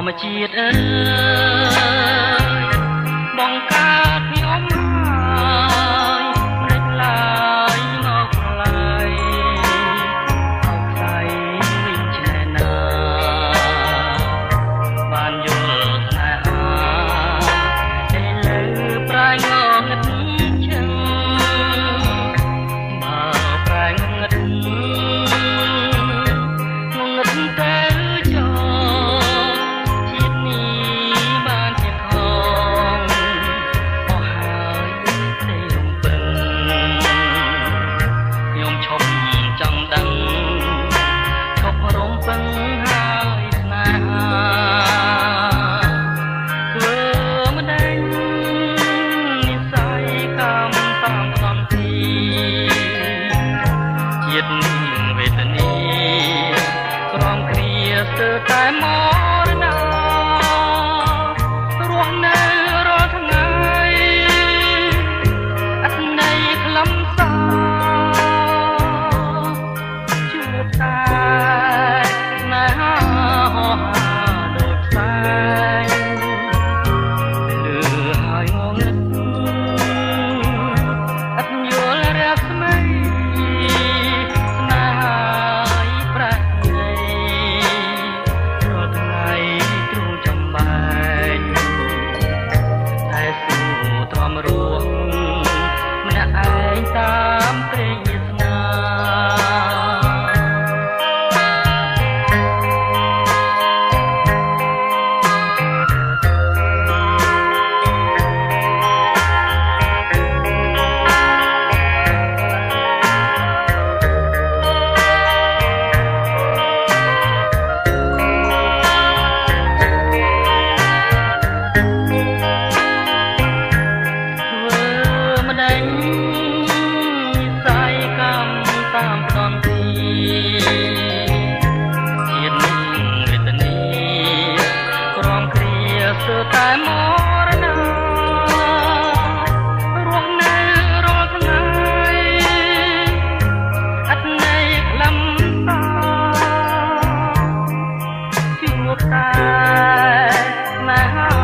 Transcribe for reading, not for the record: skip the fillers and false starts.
ម្មជាតិអើយបង្កើតខ្ញុំហើយមិនឡើយមកឡើយអោខ្សែវិញឆ្នេរណាបានយល់ស្នេហាតែលើប្រែងងឹតជឹងបើប្រែងងឹតតែវេទនីក្រំគ្រាស្ទើរតែមរណារស់នៅរាល់ថ្ងៃអត្ថន័យខ្លឹមសារជួបតែស្នេហាហោហាដូចផ្សែងលឺហើយងងឹតអត់យល់រស្មីតាមព្រេងវាសនាតាមផ្ដន់ទីជាតិនឹងវេទនីក្រំគ្រាស្ទើរតែមរណារស់នៅរាល់ថ្ងៃអត្ថន័យខ្លឹមសារជួបតែស្នេហា